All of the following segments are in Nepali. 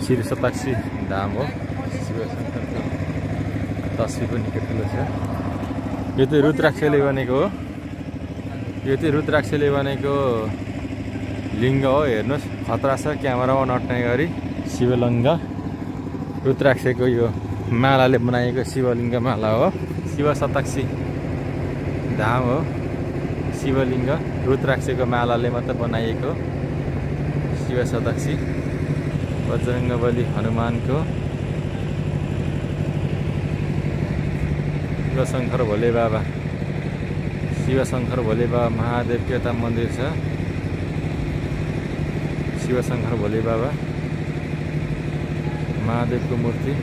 श्री सताक्षी धाम हो। शिवशङ्करको तस्बिर पनि निकै ठुलो छ। यो चाहिँ रुद्राक्षले बनेको हो। यो चाहिँ रुद्राक्षले बनेको लिङ्ग हो। हेर्नुहोस् खतरा छ, क्यामेरामा नट्ने गरी शिवलिङ्ग। रुद्राक्षको यो मालाले बनाएको शिवलिङ्ग माला हो। शिव सताक्षी धाम हो। शिवलिङ्ग रुद्राक्षको मालाले मात्र बनाइएको शिव सताक्षी। बजरङ्गबली हनुमानको, शिवशङ्कर भोले बाबा, शिवशङ्कर भोले बाबा महादेवको यता मन्दिर छ। शिवशङ्कर भोले बाबा महादेवको मूर्ति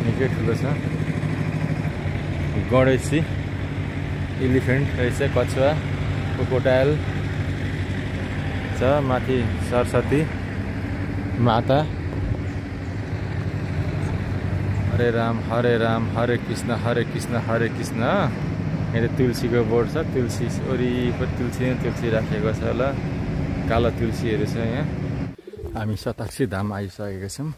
निकै ठुलो छ। गणेशजी, इलिफेन्ट रहेछ, कछुवा, क्रोकोडाइल छ। माथि सरस्वती माता। हरे राम हरे कृष्ण हरे कृष्ण। यहाँ तुलसीको बोर्ड छ। तुलसी वरिपरि तुलसी राखेको छ होला। कालो तुलसीहरू छ यहाँ। हामी सताक्षी धाम आइसकेका छौँ।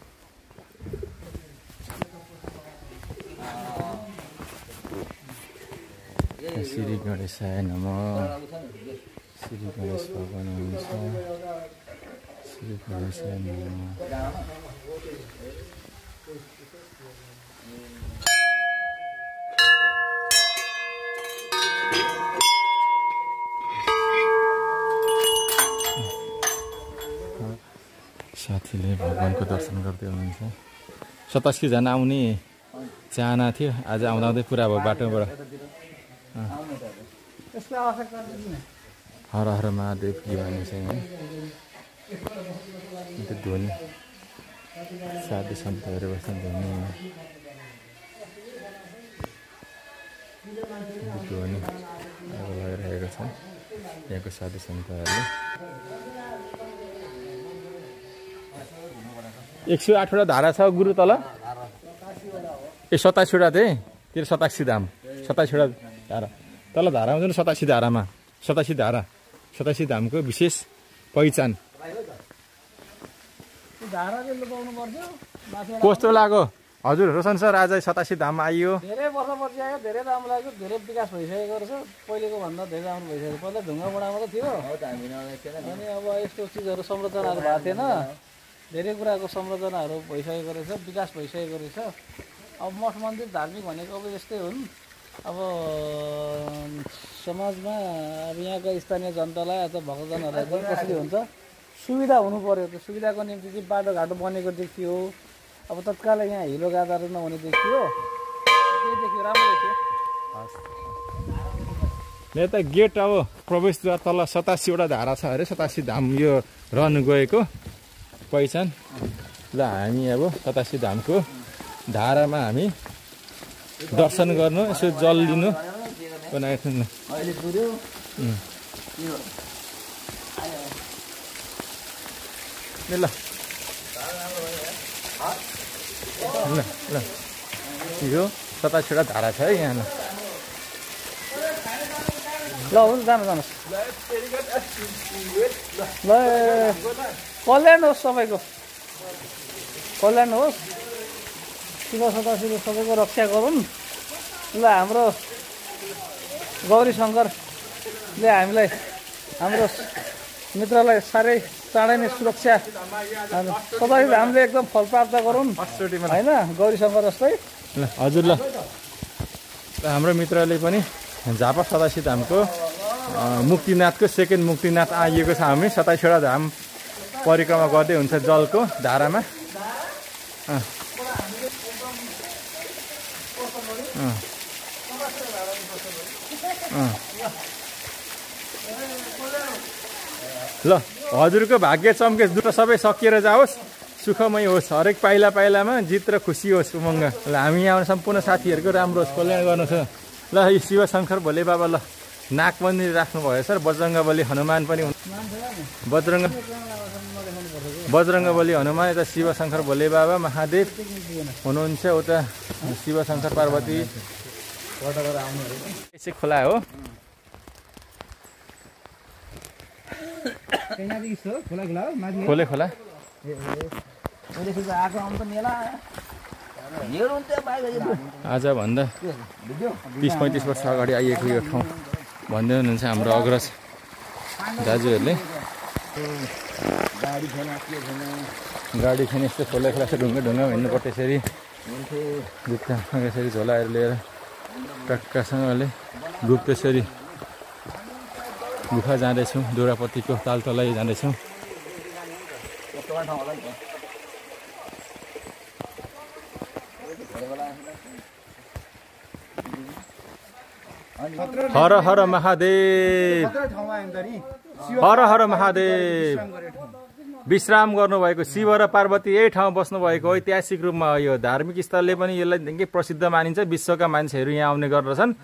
श्री गणेशाय नमः। श्री गणेश भगवान हुनुहुन्छ। श्री गणेशाय नमः। साथीले भगवानको दर्शन गर्दै हुनुहुन्छ। सताक्षी जान आउने चाहना थियो, आज आउँदै पुरा भयो बाटोबाट। हर हर महादेव की भन्ने छ यहाँ। ध्वनि साधु सन्तहरू बस्छन्। ध्वनि अब लगाइरहेको छ यहाँको साधु सन्तहरूले। 108वटा धारा छ गुरु तल। ए 27वटा थिए तेरो सताक्षी धाम। 27वटा धारा तल धारा हुन्छ। 87 धारामा 87 धारा 87 धामको विशेष पहिचान कस्तो लाग्यो हजुर रोशन सर? आज 87 धाम आइयो। धेरै वर्षपछि आयो, धेरै राम्रो लाग्यो, धेरै विकास भइसकेको रहेछ। पहिलेको भन्दा धेरै राम्रो भइसक्यो। पहिला ढुङ्गा बडा मात्रै थियो अनि अब यस्तो चिजहरू संरचनाहरू भएको थिएन। धेरै कुराको संरचनाहरू भइसकेको रहेछ, विकास भइसकेको रहेछ। अब मठ मन्दिर धार्मिक भनेको अब यस्तै हुन्। अब समाजमा अब यहाँका स्थानीय जनतालाई अथवा भक्तजनहरूलाई चाहिँ कसरी हुन्छ, सुविधा हुनु पर्यो। त्यो सुविधाको निम्ति चाहिँ बाटोघाटो बनेको देखियो। अब तत्काल यहाँ हिलो गादाहरू नहुने देखियो। त्यही देखियो, राम्रो देखियो। यहाँ त गेट अब प्रवेशद्वार तल 87वटा धारा छ अरे। 87 धाम यो रहनु गएको पहिचान। ल हामी अब 87 धामको धारामा हामी दर्शन गर्नु, यसो जल लिनु बनाएको थियौँ। अहिले पुर्यो ल यो 87वटा धारा छ है यहाँ। ल हुन्छ, जानुहोस्। ल कल्याण होस्, सबैको कल्याण होस्। शिव सदाशिव सबैको रक्षा गरून्। ल हाम्रो गौरी शङ्करले हामीलाई, हाम्रो मित्रलाई साह्रै चाँडै नै सुरक्षा सबै हामीले एकदम फल प्राप्त गरौँ होइन, गौरी शङ्कर जस्तै। ल हजुर। ल हाम्रो मित्रले पनि झापा 87 धामको मुक्तिनाथको सेकेन्ड मुक्तिनाथ आइएको छ। हामी 27वटा धाम परिक्रमा गर्दै हुन्छ जलको धारामा। ल हजुरको भाग्य चम्के, दुःख सबै सकिएर जाओस्, सुखमय होस्, हरेक पाइला पाइलामा जित र खुसी होस्, उमङ्ग। ल हामी यहाँ सम्पूर्ण साथीहरूको राम्रो होस्, कल्याण गर्नु छ। ल यो शिवशङ्कर भोले बाबा ल नाक पनि राख्नुभयो सर। बजरङ्गबली हनुमान पनि बजरङ्गबली हनुमान, यता शिवशङ्कर भोले बाबा महादेव हुनुहुन्छ, उता शिवशङ्कर पार्वती। यसै खोला हो। खोले खोला आजभन्दा 30-35 वर्ष अगाडि आइएको यो ठाउँ भन्दै हुनुहुन्छ हाम्रो अग्रज दाजुहरूले। गाडी छैन, यस्तो खोला खोला ढुङ्गा ढुङ्गा हिँड्नुपर्छ यसरी, जुत्तामा यसरी झोलाहरू लिएर टक्कासँगले गुप्तेश्वरी गुफा जाँदैछौँ। दुरापत्तीको ताल तलै जाँदैछौँ। हर हर महादेव, हर हर महादेव। विश्राम गर्नुभएको शिव र पार्वती यही ठाउँ बस्नुभएको ऐतिहासिक रूपमा हो। यो धार्मिक स्थलले पनि यसलाई निकै प्रसिद्ध मानिन्छ। विश्वका मान्छेहरू यहाँ आउने गर्दछन्।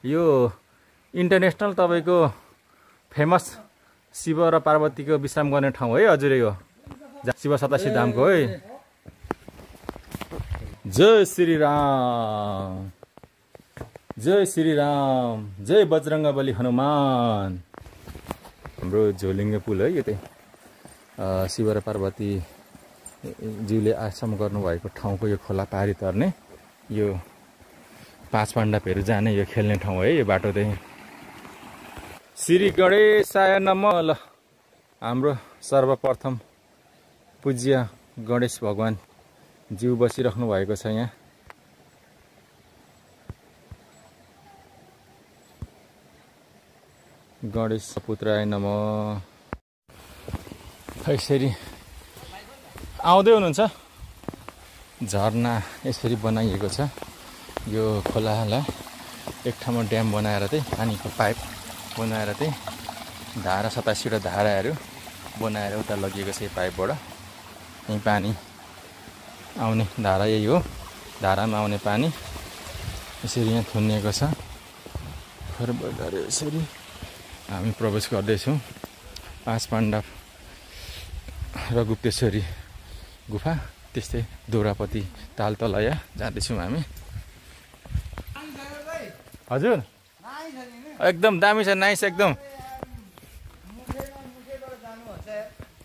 यो इन्टरनेसनल तपाईँको फेमस शिव र पार्वतीको विश्राम गर्ने ठाउँ है हजुर। यो शिव सतासी धामको है। जय श्री राम, जय श्री राम, जय बजरङ्गबली हनुमान। हाम्रो झोलिङ्गे पुल है यो चाहिँ शिव र पार्वती ज्यूले आश्रम गर्नुभएको ठाउँको यो खोला पारी तर्ने यो 5 पाण्डवहरू जाने यो खेल्ने ठाउँ है यो बाटो चाहिँ। श्री गणेशाय नमः। ल हाम्रो सर्वप्रथम पूज्य गणेश भगवान ज्यू बसिराख्नु भएको छ यहाँ। गणेश पुत्राय नमः। यसरी आउँदै हुनुहुन्छ। झरना यसरी बनाइएको छ। यो खोलालाई एक ठाउँमा ड्याम बनाएर चाहिँ पानीको पाइप बनाएर चाहिँ धारा 87वटा धाराहरू बनाएर उता लगिएको छ। यो पाइपबाट यहीँ पानी आउने धारा यही हो। धारामा आउने पानी यसरी यहाँ थुनिएको छ। यसरी हामी प्रवेश गर्दैछौँ 5 पाण्डव र गुप्तेश्वरी गुफा, त्यस्तै दुरापत्ती ताल तलया जाँदैछौँ हामी। हजुर एकदम दामी छ, नाइस एकदम।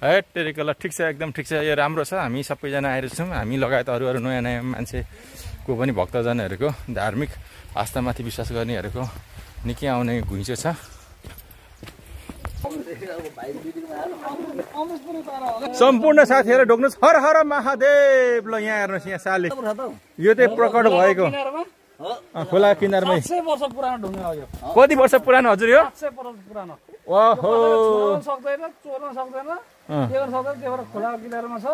है टेरिको ल ठिक छ, एकदम ठिक छ। यो राम्रो छ। हामी सबैजना आएर छौँ। हामी लगायत अरू नयाँ नयाँ मान्छेको पनि भक्तजनहरूको धार्मिक आस्थामाथि विश्वास गर्नेहरूको निकै आउने घुइँचो छ। सम्पूर्ण साथीहरू ढोक्नुहोस्। हर हर महादेव। ल यहाँ हेर्नुहोस्, यहाँ साले यो चाहिँ प्रकट भएको खोला किनारमै 700 वर्ष पुरानो ढुङ्गा हो यो। कति वर्ष पुरानो हजुर यो? 700 वर्ष पुरानो। ओहो, सक्दैन, चोर्न सक्दैन, के गर्न सक्दैन। त्यो भएर खोलाको किनारमा छ।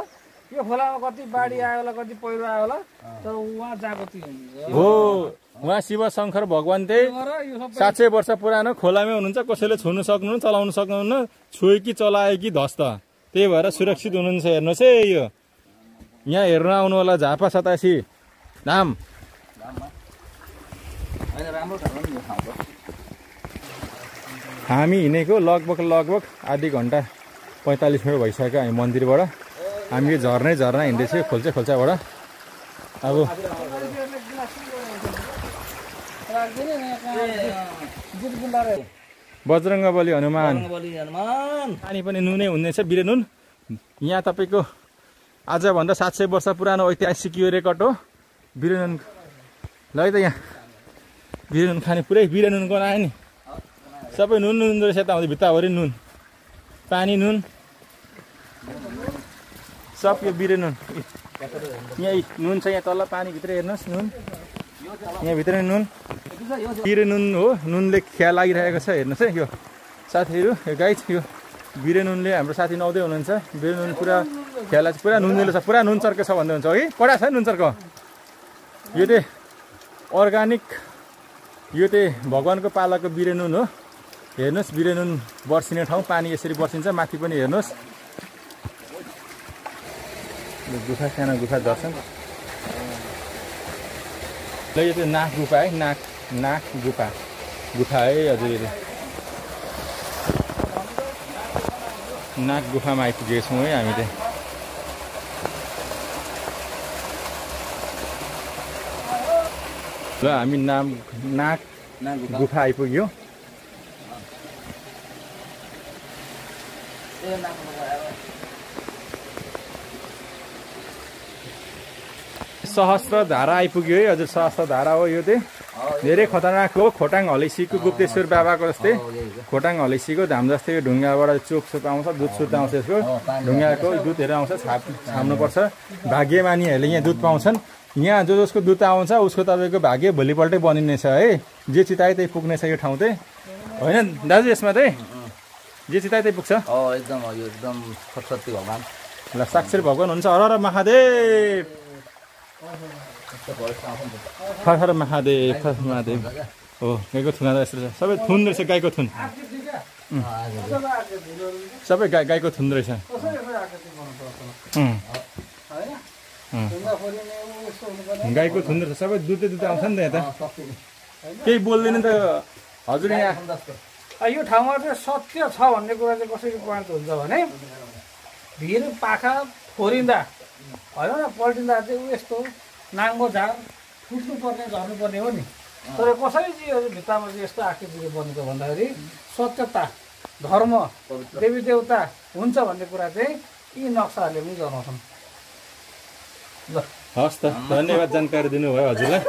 यो खोलामा कति बाढी आयो होला, कति पहिरो आयो होला, तर उहाँ जहाँको त्यो हो। उहाँ शिव शङ्कर भगवान चाहिँ 700 वर्ष पुरानो खोलामै हुनुहुन्छ। कसैले छुनु सक्नुहुन्न, चलाउनु सक्नुहुन्न। छोए कि चलाए कि ध्वस्त, त्यही भएर सुरक्षित हुनुहुन्छ। हेर्नुहोस् है, यो यहाँ हेर्न आउनु होला झापा 87 धाम। हामी हिँडेको लगभग आधी घन्टा 45 मिनट भइसक्यो। हामी मन्दिरबाट हामी यो झर्नै हिँड्दैछौँ खोल्चाबाट। अब बजरङ्गबली हनुमान। पानी पनि नुनै हुनेछ, बिरे नुन। यहाँ तपाईँको आजभन्दा 700 वर्ष पुरानो ऐतिहासिक यो रेकर्ड हो बिरे नुन। ल है त यहाँ बिरे नुन खाने पुरै बिरे नुन बनायो नि। सबै नुन रहेछ। यता आउँदै भित्ताभरि नुन, पानी नुन, सब यो बिरे नुन। यहाँ नुन छ, यहाँ तल पानीभित्र हेर्नुहोस् नुन, यहाँभित्र नुन, बिरे नुन हो। नुनले खिया लागिरहेको छ, हेर्नुहोस् है यो साथीहरू। यो गाइड यो बिरे नुनले हाम्रो साथी नुहाउँदै हुनुहुन्छ। बिरे नुन पुरा खिया लाग्छ, पुरा नुनले छ, पुरा नुन चर्को छ भन्दै हुन्छ है। कडा छ नुन चर्को। यो चाहिँ अर्ग्यानिक, यो चाहिँ भगवानको पालाको बिरे नुन हो। हेर्नुहोस् बिरे नुन बर्सिने ठाउँ, पानी यसरी बर्सिन्छ। माथि पनि हेर्नुहोस् गुफा, सानो गुफा दर्शन। ल यो चाहिँ नाक गुफा है, नाक गुफा है हजुर। यो नाक गुफामा आइपुगेको छौँ है हामी चाहिँ। ल हामी नाक गुफा आइपुग्यो। सहस्त्र धारा आइपुग्यो है हजुर। सहस्त्र धारा हो यो चाहिँ धेरै खतरनाक हो। खोटाङ हलेसीको गुप्तेश्वर बाबाको जस्तै खोटाङ हलेसीको धाम जस्तै यो ढुङ्गाबाट चोक सोप आउँछ, दुध सुत आउँछ। यसको ढुङ्गाको दुधहरू आउँछ, छाप्नुपर्छ। भाग्यमानीहरूले यहाँ दुध पाउँछन्। यहाँ जसको दुध आउँछ उसको तपाईँको भाग्य भोलिपल्टै बनिनेछ है। जे चिताए त्यही पुग्नेछ यो ठाउँ चाहिँ होइन दाजु। यसमा चाहिँ जे चिताए त्यही पुग्छ। एकदम यो एकदम सरस्वती भगवान ल साक्षर भगवान हुन्छ। हर हर महादेव, हर हर महादेव, हर हर महादेव। हो गाईको थुना यस्तो रहेछ, सबै थुन रहेछ गाईको थुन, सबै गाईको थुन रहेछ। गाईको थुन रहेछ, सबै दुधै दुध आउँछ नि त यहाँ त। केही बोल्दैन त हजुर। यहाँ यो ठाउँमा चाहिँ सत्य छ भन्ने कुरा चाहिँ कसरी पॉइन्ट हुन्छ भने भिर पाखा फोरिँदा होइन न पल्टिँदा चाहिँ यस्तो नाङ्गो झार फुट्नुपर्ने झर्नुपर्ने हो नि। तर कसरी चाहिँ यो भित्तामा चाहिँ यस्तो आकृतिले बनेको भन्दाखेरि सत्यता, धर्म, देवी देवता हुन्छ भन्ने कुरा चाहिँ यी नक्साहरूले पनि जनाउँछन्। ल हस् त, धन्यवाद जानकारी दिनुभयो हजुरलाई।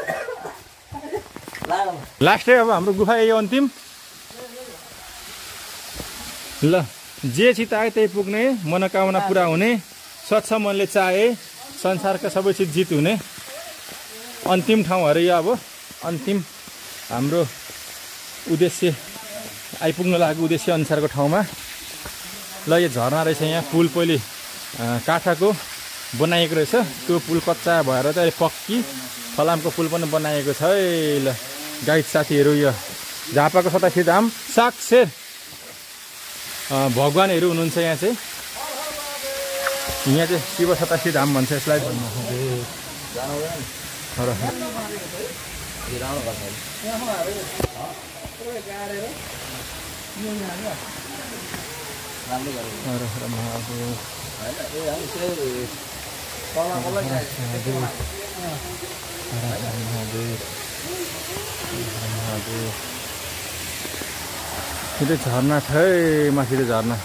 लास्टै अब हाम्रो गुफा यो अन्तिम। ल जे चिताए त्यही पुग्ने, मनोकामना पुरा हुने, स्वच्छ मनले चाहे संसारका सबै चिज जित हुने अन्तिम ठाउँहरू यो। अब अन्तिम हाम्रो उद्देश्य आइपुग्न लागेको उद्देश्य अनुसारको ठाउँमा। ल यो झरना रहेछ। यहाँ पुल पहिले काठको बनाइएको रहेछ। त्यो पुल कच्चा भएर चाहिँ पक्की फलामको पुल पनि बनाइएको छ है। ल गाइड साथीहरू यो झापाको 87 धाम साक्षर भगवानहरू हुनुहुन्छ यहाँ चाहिँ। यहाँ चाहिँ शिव 87 धाम भन्छ यसलाई। त्यो झरना छ है, माथि झरना।